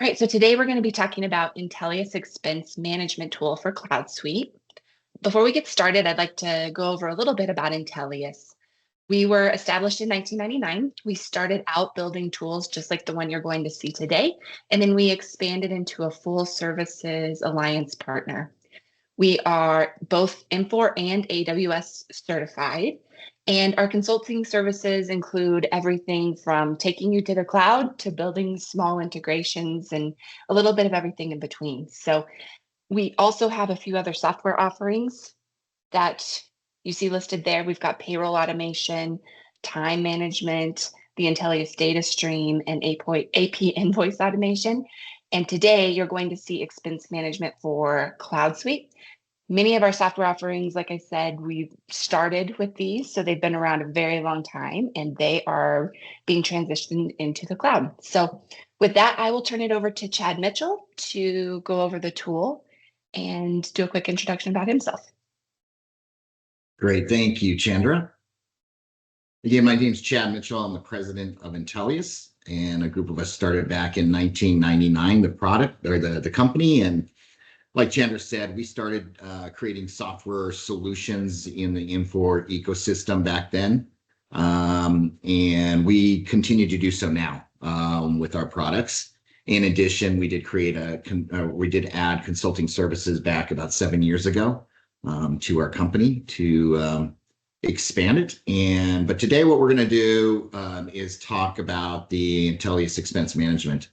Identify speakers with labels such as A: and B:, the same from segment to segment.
A: All right, so today we're going to be talking about Intellias Expense Management tool for CloudSuite. Before we get started, I'd like to go over a little bit about Intellias. We were established in 1999. We started out building tools just like the one you're going to see today, and then we expanded into a full services alliance partner. We are both Infor and AWS certified, and our consulting services include everything from taking you to the cloud to building small integrations and a little bit of everything in between. So we also have a few other software offerings that you see listed there. We've got payroll automation, time management, the Intellias data stream, and AP invoice automation. And today you're going to see expense management for CloudSuite. Many of our software offerings, like I said, we've started with these, so they've been around a very long time, and they are being transitioned into the cloud. So with that, I will turn it over to Chad Mitchell to go over the tool and do a quick introduction about himself.
B: Great, thank you, Chandra. Again, my name is Chad Mitchell. I'm the president of Intellias, and a group of us started back in 1999, the product or the company. And like Chandra said, we started creating software solutions in the Infor ecosystem back then, and we continue to do so now with our products. In addition, we did add consulting services back about 7 years ago to our company to expand it. But today, what we're going to do is talk about the Intellias Expense Management.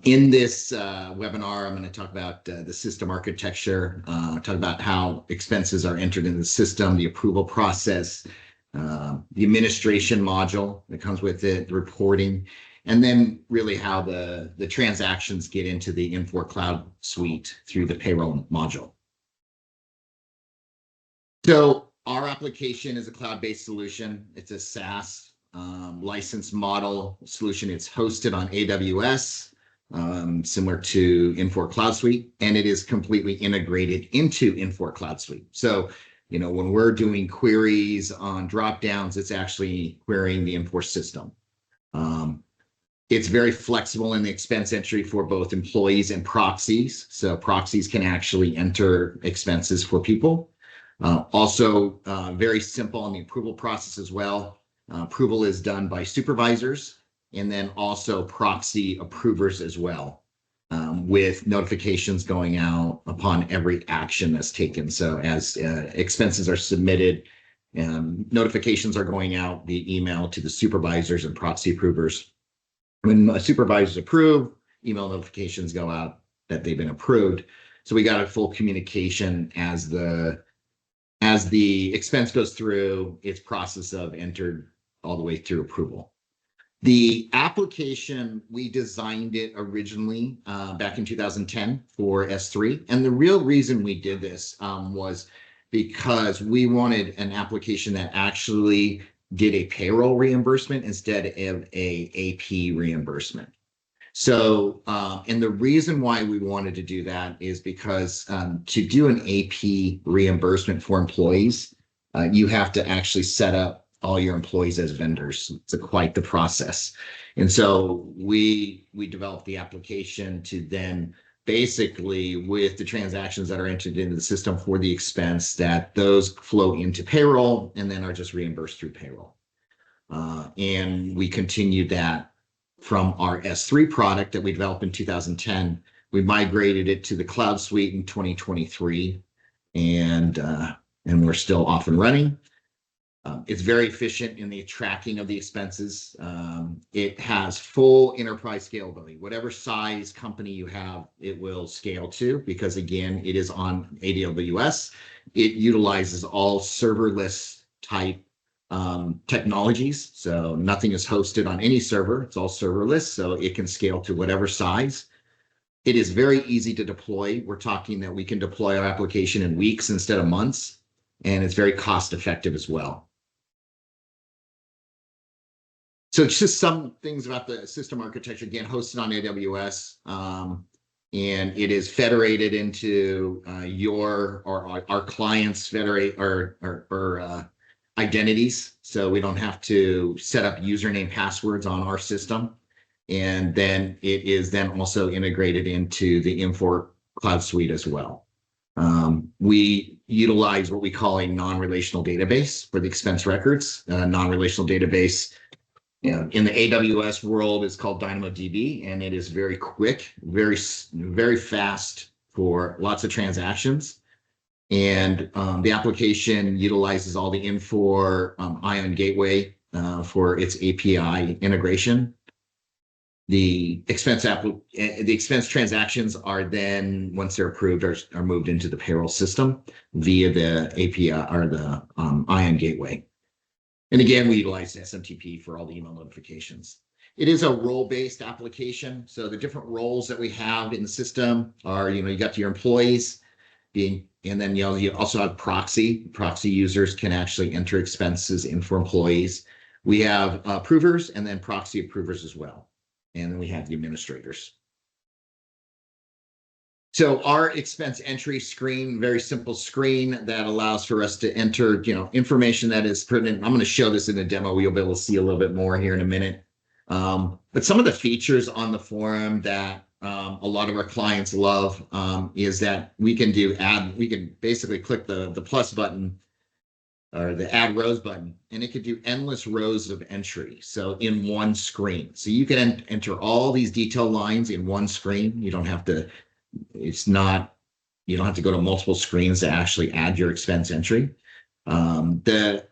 B: In this webinar, I'm going to talk about the system architecture, talk about how expenses are entered in the system, the approval process, the administration module that comes with it, the reporting, and then really how the transactions get into the Infor CloudSuite through the payroll module. So our application is a cloud-based solution. It's a SaaS license model solution. It's hosted on AWS, similar to Infor CloudSuite, and it is completely integrated into Infor CloudSuite. So, when we're doing queries on dropdowns, it's actually querying the Infor system. It's very flexible in the expense entry for both employees and proxies. So proxies can actually enter expenses for people. Also, very simple on the approval process as well. Approval is done by supervisors and then also proxy approvers as well, with notifications going out upon every action that's taken. So as expenses are submitted, notifications are going out via email to the supervisors and proxy approvers. When supervisors approve, email notifications go out that they've been approved. So we got a full communication as the expense goes through its process of entered all the way through approval. The application, we designed it originally back in 2010 for S3. And the real reason we did this was because we wanted an application that actually did a payroll reimbursement instead of a AP reimbursement. So, and the reason why we wanted to do that is because to do an AP reimbursement for employees, you have to actually set up all your employees as vendors. It's quite the process. And so we developed the application to then basically, with the transactions that are entered into the system for the expense, that those flow into payroll and then are just reimbursed through payroll. And we continued that from our S3 product that we developed in 2010. We migrated it to the CloudSuite in 2023, and we're still off and running. It's very efficient in the tracking of the expenses. It has full enterprise scalability. Whatever size company you have, it will scale to, because again, it is on AWS. It utilizes all serverless type technologies. So nothing is hosted on any server. It's all serverless, so it can scale to whatever size. It is very easy to deploy. We're talking that we can deploy our application in weeks instead of months, and it's very cost effective as well. So it's just some things about the system architecture, again, hosted on AWS, and it is federated into our clients' federate or identities. So we don't have to set up username passwords on our system. And then it is then also integrated into the Infor CloudSuite as well. We utilize what we call a non-relational database for the expense records. Non-relational database in the AWS world is called DynamoDB, and it is very quick, very fast for lots of transactions. And the application utilizes all the Infor Ion Gateway for its API integration. The expense transactions are then, once they're approved, are moved into the payroll system via the API or the Ion Gateway. And again, we utilize SMTP for all the email notifications. It is a role-based application. So the different roles that we have in the system are, you got your employees being, and then you also have proxy. Proxy users can actually enter expenses in for employees. We have approvers and then proxy approvers as well. And then we have the administrators. So our expense entry screen, very simple screen that allows for us to enter, information that is pertinent. I'm going to show this in a demo. You'll be able to see a little bit more here in a minute. But some of the features on the forum that a lot of our clients love is that we can basically click the plus button or the add rows button, and it could do endless rows of entry. So in one screen, so you can enter all these detail lines in one screen. You don't have to, you don't have to go to multiple screens to actually add your expense entry. The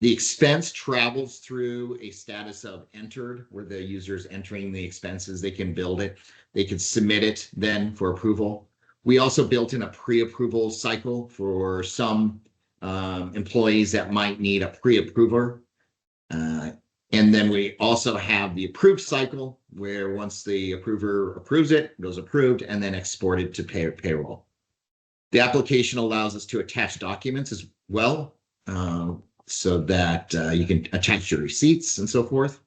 B: expense travels through a status of entered, where the user is entering the expenses. They can build it. They can submit it then for approval. We also built in a pre-approval cycle for some employees that might need a pre-approver. And then we also have the approved cycle, where once the approver approves it, goes approved, and then exported to payroll. The application allows us to attach documents as well, so that you can attach your receipts and so forth.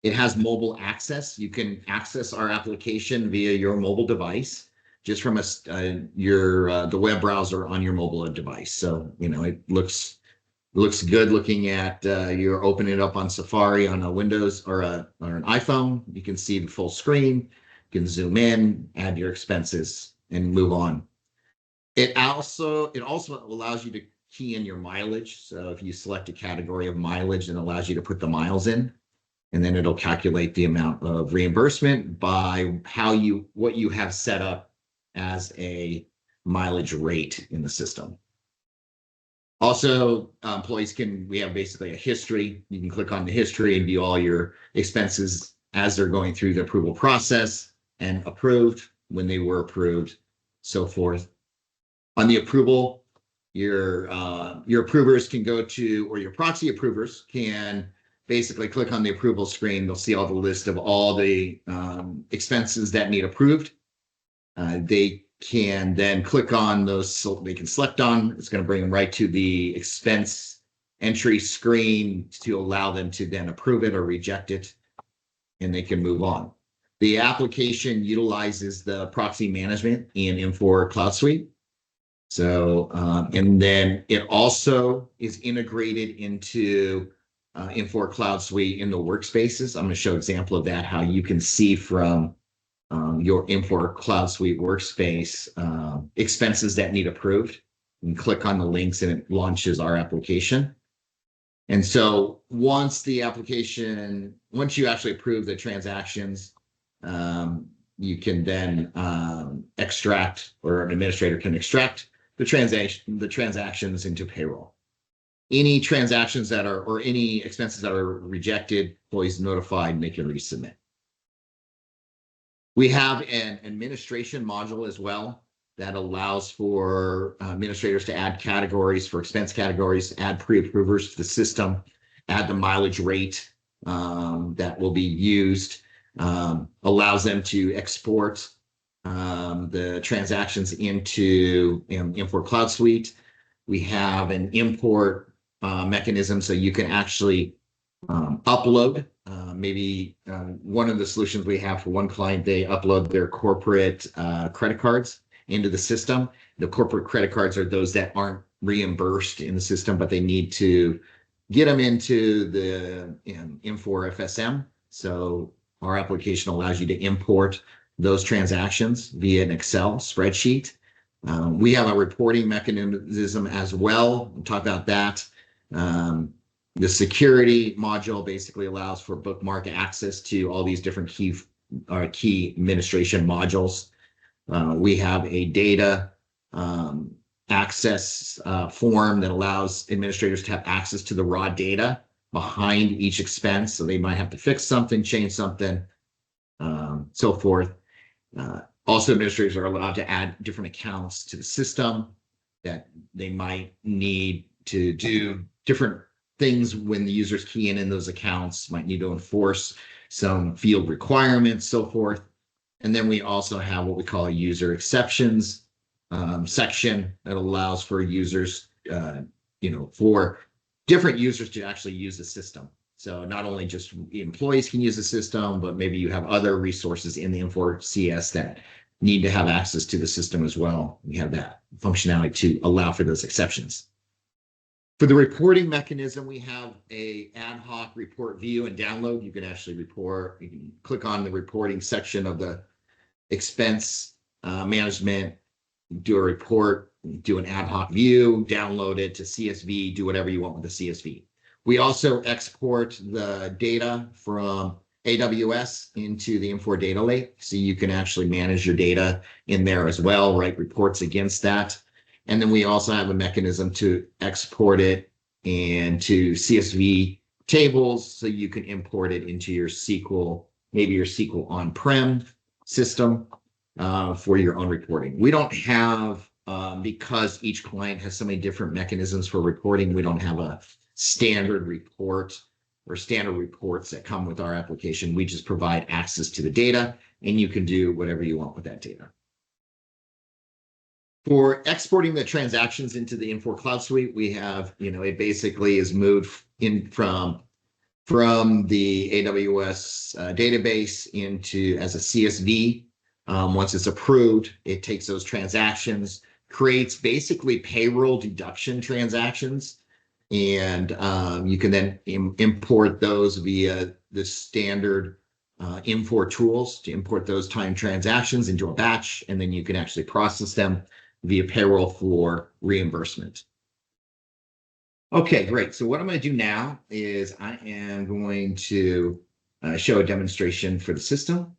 B: It has mobile access. You can access our application via your mobile device, just from the web browser on your mobile device. So, it looks good looking at, you're opening it up on Safari on a Windows or an iPhone. You can see the full screen. You can zoom in, add your expenses, and move on. It also allows you to key in your mileage. So if you select a category of mileage, it allows you to put the miles in, and then it'll calculate the amount of reimbursement by what you have set up as a mileage rate in the system. Also, employees we have basically a history. You can click on the history and view all your expenses as they're going through the approval process and approved, when they were approved, so forth. On the approval, your approvers can go to, or your proxy approvers can basically click on the approval screen. They'll see all the list of all the expenses that need approved. They can then click on those, so they can select on, it's going to bring them right to the expense entry screen to allow them to then approve it or reject it, and they can move on. The application utilizes the proxy management in Infor CloudSuite. So, and then it also is integrated into Infor CloudSuite in the workspaces. I'm going to show an example of that, how you can see from your Infor CloudSuite workspace expenses that need approved, and click on the links and it launches our application. And so once you actually approve the transactions, you can then extract, or an administrator can extract the transactions into payroll. Any transactions or any expenses that are rejected, employees notified, and they can resubmit. We have an administration module as well that allows for administrators to add categories for expense categories, add pre-approvers to the system, add the mileage rate that will be used, allows them to export the transactions into Infor CloudSuite. We have an import mechanism, so you can actually upload. Maybe one of the solutions we have for one client, they upload their corporate credit cards into the system. The corporate credit cards are those that aren't reimbursed in the system, but they need to get them into the Infor FSM. So our application allows you to import those transactions via an Excel spreadsheet. We have a reporting mechanism as well. We'll talk about that. The security module basically allows for bookmark access to all these different key administration modules. We have a data access form that allows administrators to have access to the raw data behind each expense. So they might have to fix something, change something, so forth. Also, administrators are allowed to add different accounts to the system that they might need to do different things when the users key in those accounts, might need to enforce some field requirements, so forth. And then we also have what we call a user exceptions section that allows for users, for different users to actually use the system. So not only just employees can use the system, but maybe you have other resources in the Infor CS that need to have access to the system as well. We have that functionality to allow for those exceptions. For the reporting mechanism, we have a ad hoc report view and download. You can actually report, you can click on the reporting section of the expense management, do a report, do an ad hoc view, download it to CSV, do whatever you want with the CSV. We also export the data from AWS into the Infor Data Lake, so you can actually manage your data in there as well, write reports against that. And then we also have a mechanism to export it into CSV tables, so you can import it into your SQL, maybe your SQL on-prem system for your own reporting. We don't have, because each client has so many different mechanisms for reporting, we don't have a standard report or standard reports that come with our application. We just provide access to the data, and you can do whatever you want with that data. For exporting the transactions into the Infor CloudSuite, we have, it basically is moved in from the AWS database into as a CSV. Once it's approved, it takes those transactions, creates basically payroll deduction transactions, and you can then import those via the standard Infor tools to import those time transactions into a batch, and then you can actually process them via payroll for reimbursement. Okay, great. So what I'm going to do now is I am going to show a demonstration for the system.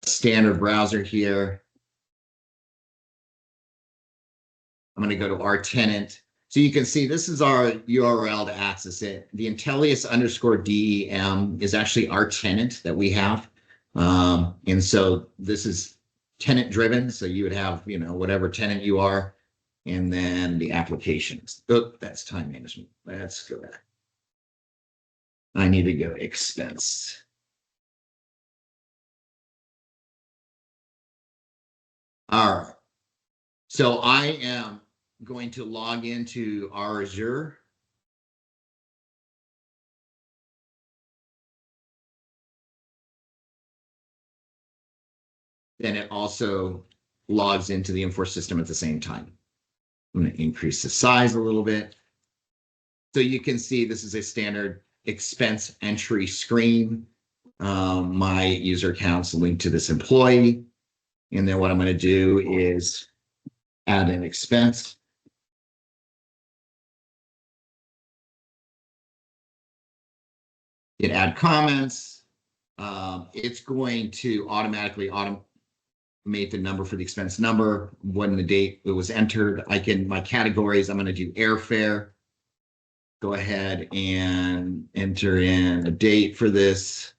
B: Standard browser here. I'm going to go to our tenant. So you can see this is our URL to access it. The Intellias_DEM is actually our tenant that we have. And so this is tenant driven. So you would have, whatever tenant you are, and then the applications. Oh, that's time management. Let's go back. I need to go expense. All right. So I am going to log into our Azure. Then it also logs into the Infor system at the same time. I'm going to increase the size a little bit. So you can see this is a standard expense entry screen. My user account's linked to this employee. And then what I'm going to do is add an expense. It add comments. It's going to automatically automate the number for the expense number when the date it was entered. My categories, I'm going to do airfare. Go ahead and enter in a date for this.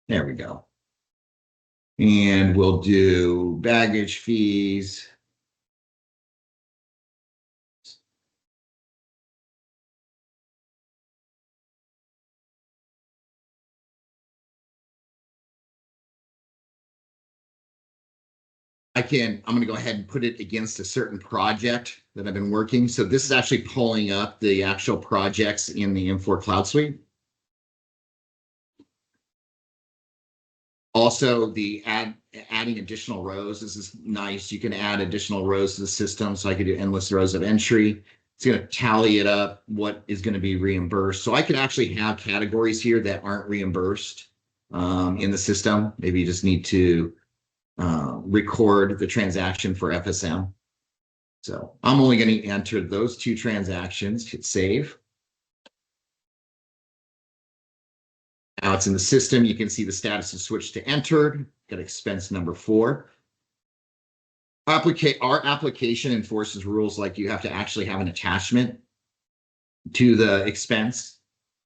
B: There we go. And we'll do baggage fees. I'm going to go ahead and put it against a certain project that I've been working. So this is actually pulling up the actual projects in the Infor CloudSuite. Also, the adding additional rows. This is nice. You can add additional rows to the system. So I could do endless rows of entry. It's going to tally it up, what is going to be reimbursed. So I could actually have categories here that aren't reimbursed in the system. Maybe you just need to record the transaction for FSM. So I'm only going to enter those 2 transactions, hit save. Now it's in the system. You can see the status is switched to entered. Got expense number 4. Our application enforces rules like you have to actually have an attachment to the expense.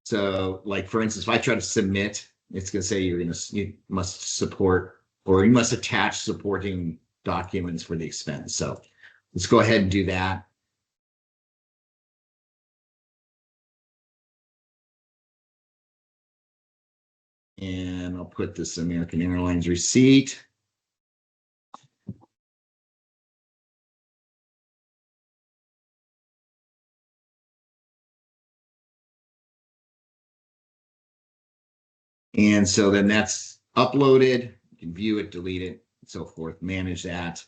B: So like, for instance, if I try to submit, it's going to say you must support, or you must attach supporting documents for the expense. So let's go ahead and do that. And I'll put this American Airlines receipt. And so then that's uploaded. You can view it, delete it, and so forth, manage that.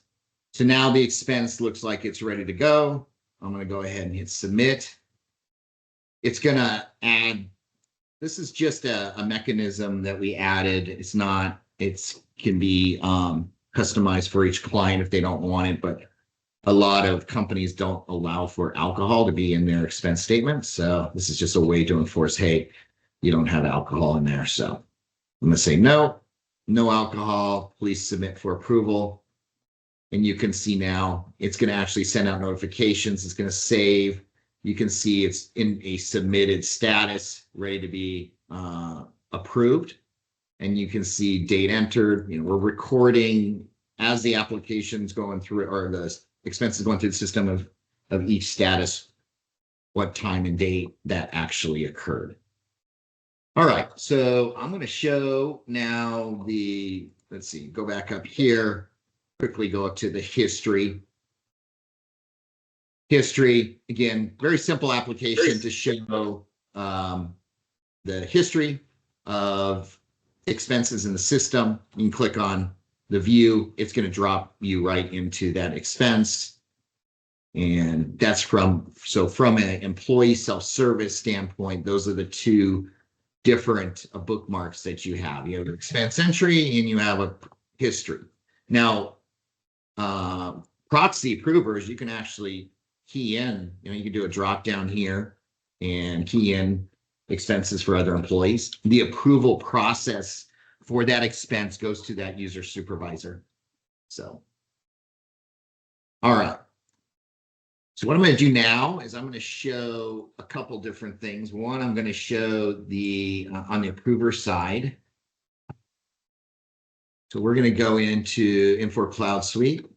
B: So now the expense looks like it's ready to go. I'm going to go ahead and hit submit. It's going to add, this is just a mechanism that we added. It's not, it can be customized for each client if they don't want it, but a lot of companies don't allow for alcohol to be in their expense statement. So this is just a way to enforce, hey, you don't have alcohol in there. So I'm going to say no alcohol, please submit for approval. And you can see now it's going to actually send out notifications. It's going to save. You can see it's in a submitted status, ready to be approved. And you can see date entered. We're recording as the application's going through, or the expenses going through the system of each status, what time and date that actually occurred. All right, so I'm going to show now let's see, go back up here, quickly go up to the history. History, again, very simple application to show the history of expenses in the system. You can click on the view. It's going to drop you right into that expense. And that's from an employee self-service standpoint, those are the 2 different bookmarks that you have. You have an expense entry and you have a history. Now, Proxy Approvers, you can actually key in, you can do a drop down here and key in expenses for other employees. The approval process for that expense goes to that user supervisor. So, all right. So what I'm going to do now is I'm going to show a couple different things. One, I'm going to show on the approver side. So we're going to go into Infor CloudSuite.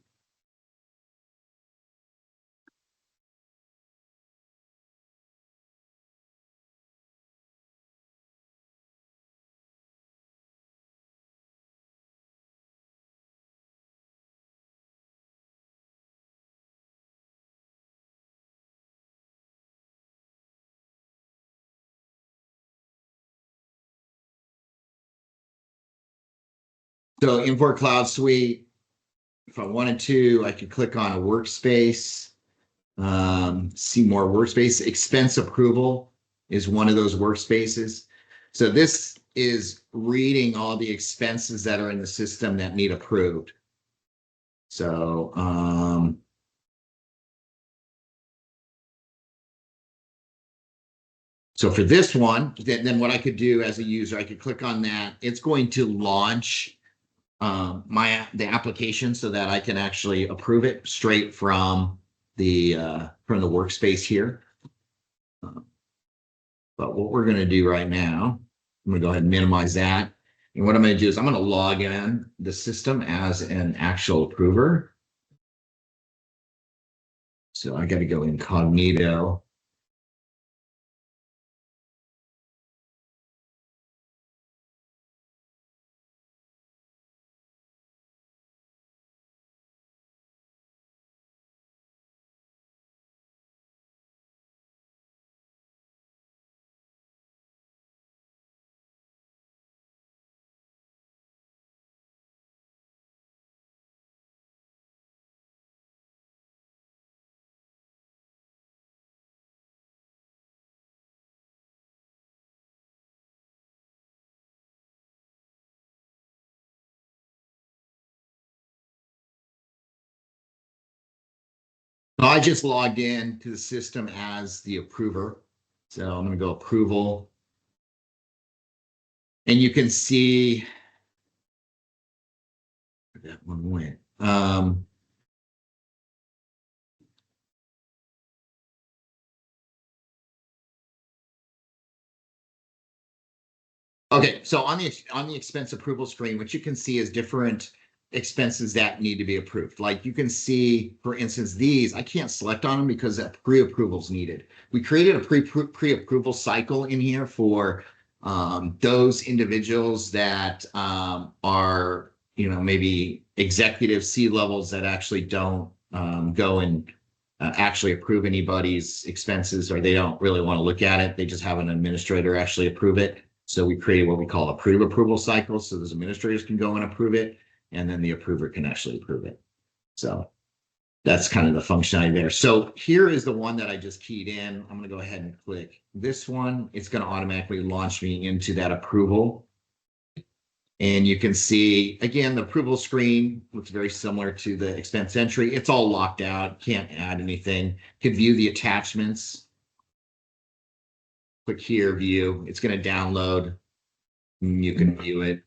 B: So Infor CloudSuite, if I wanted to, I could click on a workspace, see more workspace. Expense approval is one of those workspaces. So this is reading all the expenses that are in the system that need approved. So for this one, then what I could do as a user, I could click on that. It's going to launch the application so that I can actually approve it straight from the workspace here. But what we're going to do right now, I'm going to go ahead and minimize that. And what I'm going to do is I'm going to log in the system as an actual approver. So I got to go incognito. So I just logged in to the system as the approver. So I'm going to go approval. And you can see where that one went. Okay, so on the expense approval screen, what you can see is different expenses that need to be approved. Like you can see, for instance, these, I can't select on them because that pre-approval is needed. We created a pre-approval cycle in here for those individuals that are, maybe executive C-levels that actually don't go and actually approve anybody's expenses, or they don't really want to look at it. They just have an administrator actually approve it. So we created what we call a pre-approval cycle. So those administrators can go and approve it, and then the approver can actually approve it. So that's kind of the functionality there. So here is the one that I just keyed in. I'm going to go ahead and click this one. It's going to automatically launch me into that approval. And you can see, again, the approval screen looks very similar to the expense entry. It's all locked out. Can't add anything. Could view the attachments. Click here, view. It's going to download. You can view it.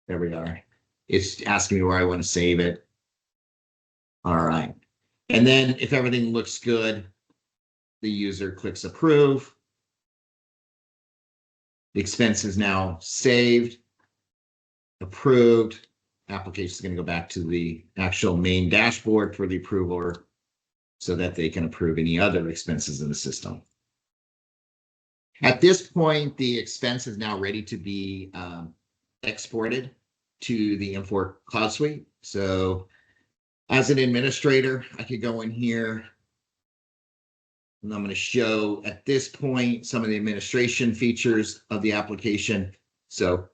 B: There we are. It's asking me where I want to save it. All right. And then if everything looks good, the user clicks approve. The expense is now saved, approved. Application is going to go back to the actual main dashboard for the approver so that they can approve any other expenses in the system. At this point, the expense is now ready to be exported to the Infor CloudSuite. So as an administrator, I could go in here and I'm going to show at this point some of the administration features of the application. So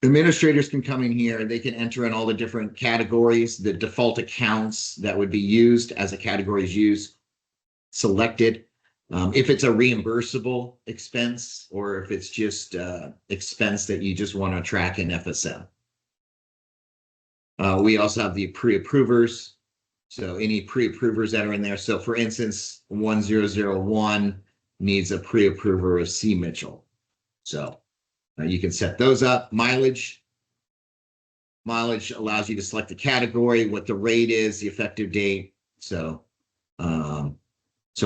B: administrators can come in here, they can enter in all the different categories, the default accounts that would be used as a category is used, selected. If it's a reimbursable expense or if it's just expense that you just want to track in FSM. We also have the pre-approvers. So any pre-approvers that are in there. So for instance, 1001 needs a pre-approver of C. Mitchell. So you can set those up. Mileage. Mileage allows you to select the category, what the rate is, the effective date. So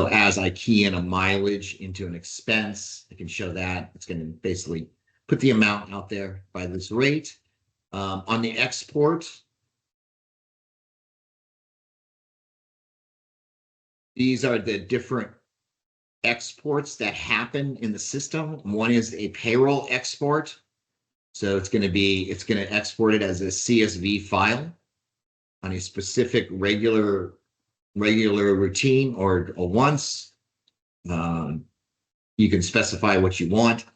B: as I key in a mileage into an expense, I can show that. It's going to basically put the amount out there by this rate. On the export, these are the different exports that happen in the system. One is a payroll export. So it's going to export it as a CSV file on a specific regular routine or once. You can specify what you want.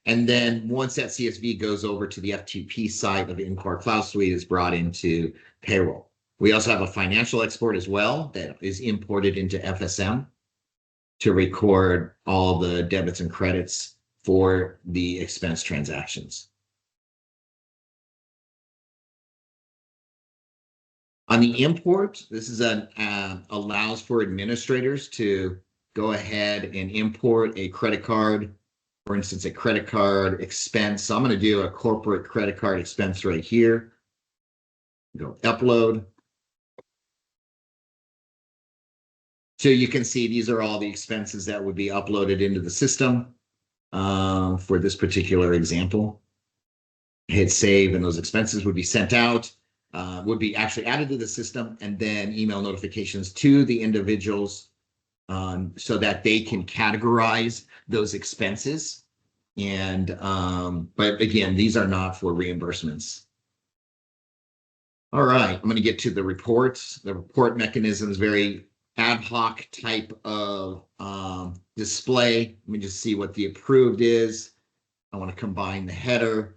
B: And then once that CSV goes over to the FTP site of Infor CloudSuite, is brought into payroll. We also have a financial export as well that is imported into FSM to record all the debits and credits for the expense transactions. On the import, this is allows for administrators to go ahead and import a credit card, for instance, a credit card expense. So I'm going to do a corporate credit card expense right here. Go upload. So you can see these are all the expenses that would be uploaded into the system for this particular example. Hit save and those expenses would be sent out, would be actually added to the system, and then email notifications to the individuals so that they can categorize those expenses. And but again, these are not for reimbursements. All right, I'm going to get to the reports. The report mechanism is very ad hoc type of display. Let me just see what the approved is. I want to combine the header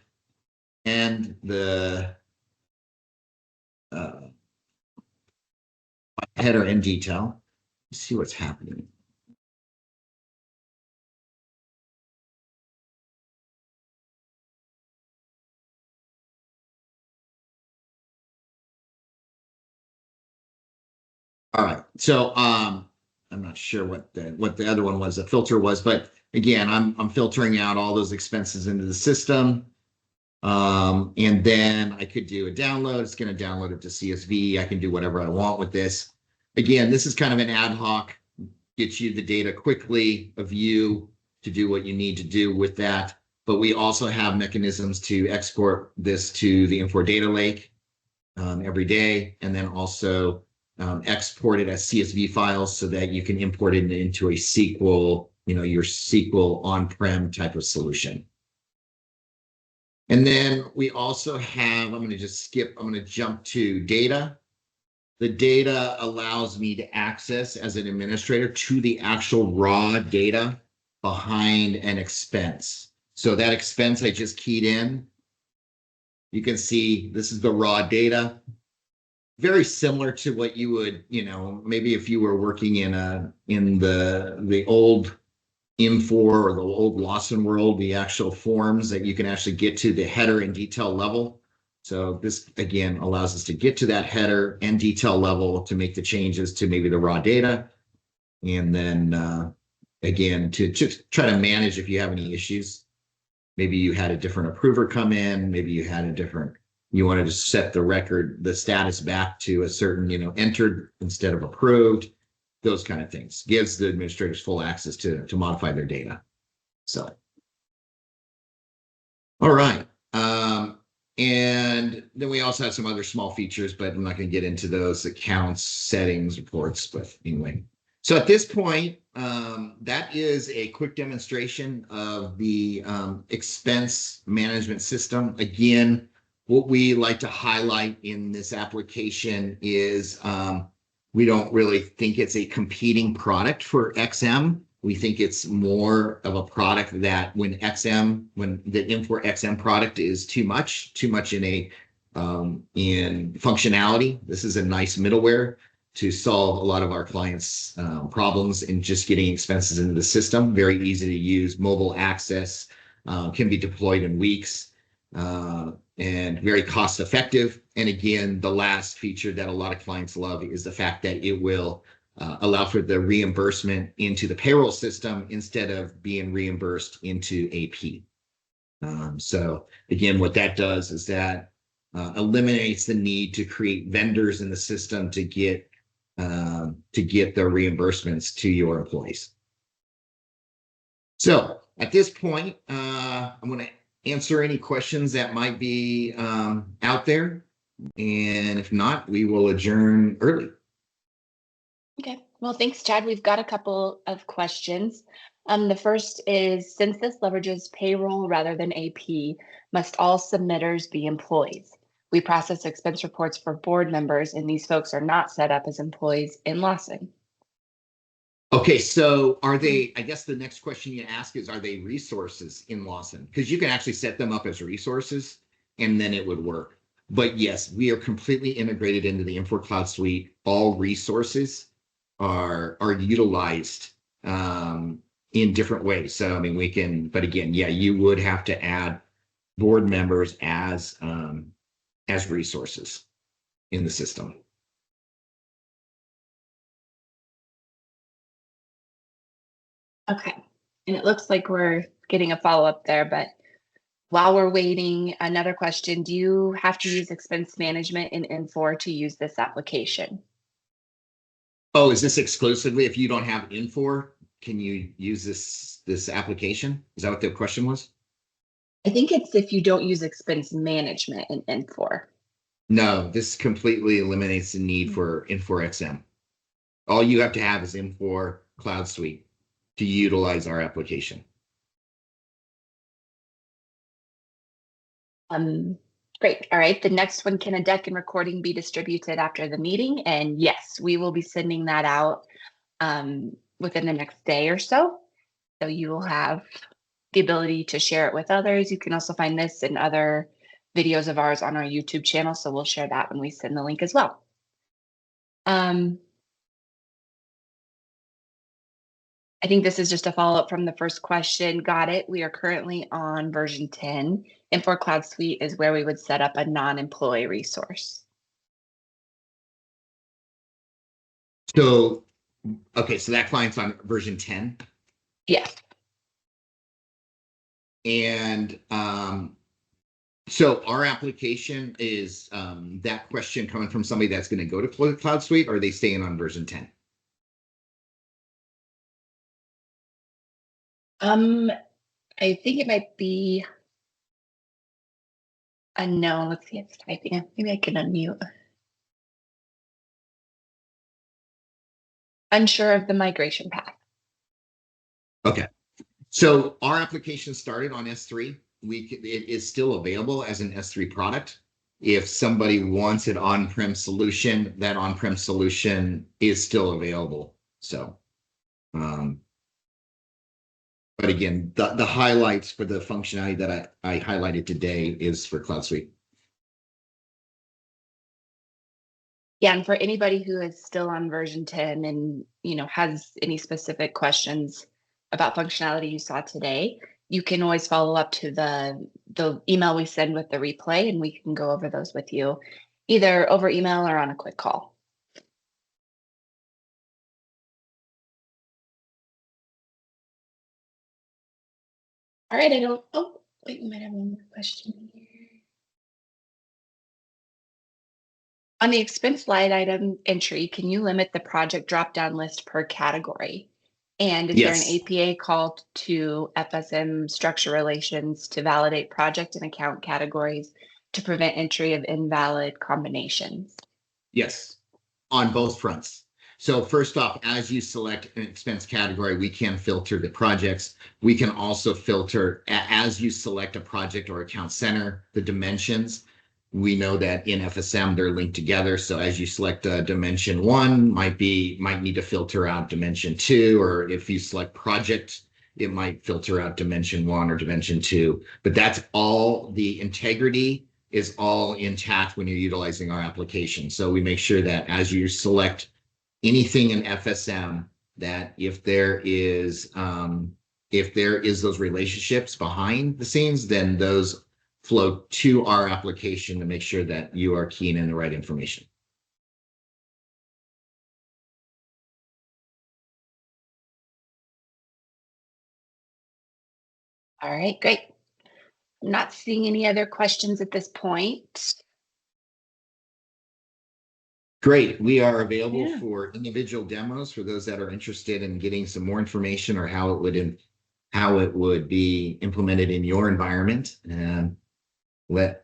B: and the header and detail. Let's see what's happening. All right. So I'm not sure what the other one was, the filter was, but again, I'm filtering out all those expenses into the system. And then I could do a download. It's going to download it to CSV. I can do whatever I want with this. Again, this is kind of an ad hoc, get you the data quickly, a view to do what you need to do with that. But we also have mechanisms to export this to the Infor data lake every day, and then also export it as CSV files so that you can import it into a SQL, your SQL on-prem type of solution. And then we also have, I'm going to just skip, I'm going to jump to data. The data allows me to access as an administrator to the actual raw data behind an expense. So that expense I just keyed in, you can see this is the raw data. Very similar to what you would, maybe if you were working in the old Infor or the old Lawson world, the actual forms that you can actually get to the header and detail level. So this, again, allows us to get to that header and detail level to make the changes to maybe the raw data. And then, again, to just try to manage if you have any issues. Maybe you had a different approver come in, maybe you had you wanted to set the status back to a certain, entered instead of approved. Those kind of things gives the administrators full access to modify their data. So, all right. And then we also have some other small features, but I'm not going to get into those accounts, settings, reports, but anyway. So at this point, that is a quick demonstration of the expense management system. Again, what we like to highlight in this application is we don't really think it's a competing product for XM. We think it's more of a product that when the Infor XM product is too much in functionality. This is a nice middleware to solve a lot of our clients' problems in just getting expenses into the system. Very easy to use, mobile access, can be deployed in weeks. And very cost effective. And again, the last feature that a lot of clients love is the fact that it will allow for the reimbursement into the payroll system instead of being reimbursed into AP. So again, what that does is that eliminates the need to create vendors in the system to get the reimbursements to your employees. So at this point, I'm going to answer any questions that might be out there. And if not, we will adjourn early.
A: Okay, well, thanks, Chad. We've got a couple of questions. The first is, since this leverages payroll rather than AP, must all submitters be employees? We process expense reports for board members, and these folks are not set up as employees in Lawson.
B: Okay, so are they, I guess the next question you ask is, are they resources in Lawson? Because you can actually set them up as resources and then it would work. But yes, we are completely integrated into the Infor CloudSuite. All resources are utilized in different ways. So, I mean, we can, but again, yeah, you would have to add board members as resources in the system.
A: Okay, and it looks like we're getting a follow-up there, but while we're waiting, another question, do you have to use expense management in Infor to use this application?
B: Oh, is this exclusively if you don't have Infor, can you use this application? Is that what the question was?
A: I think it's if you don't use expense management in Infor.
B: No, this completely eliminates the need for Infor XM. All you have to have is Infor CloudSuite to utilize our application.
A: Great. All right. The next one, can a deck and recording be distributed after the meeting? And yes, we will be sending that out within the next day or so. So you will have the ability to share it with others. You can also find this and other videos of ours on our YouTube channel. So we'll share that when we send the link as well. I think this is just a follow-up from the first question. Got it. We are currently on version 10. Infor CloudSuite is where we would set up a non-employee resource.
B: So, okay, so that client's on version 10.
A: Yes.
B: And so our application is that question coming from somebody that's going to go to CloudSuite, or are they staying on version 10?
A: I think it might be a no. Let's see, it's typing. Maybe I can unmute. Unsure of the migration path.
B: Okay. So our application started on S3. It is still available as an S3 product. If somebody wants an on-prem solution, that on-prem solution is still available. So, but again, the highlights for the functionality that I highlighted today is for CloudSuite.
A: Yeah, and for anybody who is still on version 10 and has any specific questions about functionality you saw today, you can always follow up to the email we send with the replay, and we can go over those with you either over email or on a quick call. All right, oh, wait, we might have one more question here. On the expense line item entry, can you limit the project drop-down list per category? And is there an APA call to FSM structure relations to validate project and account categories to prevent entry of invalid combinations?
B: Yes, on both fronts. So first off, as you select an expense category, we can filter the projects. We can also filter, as you select a project or account center, the dimensions. We know that in FSM, they're linked together. So as you select dimension 1, might need to filter out dimension 2, or if you select project, it might filter out dimension 1 or dimension 2. But that's all, the integrity is all intact when you're utilizing our application. So we make sure that as you select anything in FSM, that if there is those relationships behind the scenes, then those flow to our application to make sure that you are keying in the right information.
A: All right, great. I'm not seeing any other questions at this point.
B: Great. We are available for individual demos for those that are interested in getting some more information or how it would be implemented in your environment. And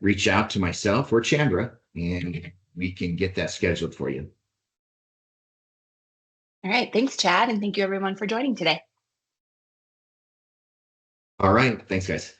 B: reach out to myself or Chandra, and we can get that scheduled for you.
A: All right. Thanks, Chad. And thank you everyone for joining today.
B: All right. Thanks, guys.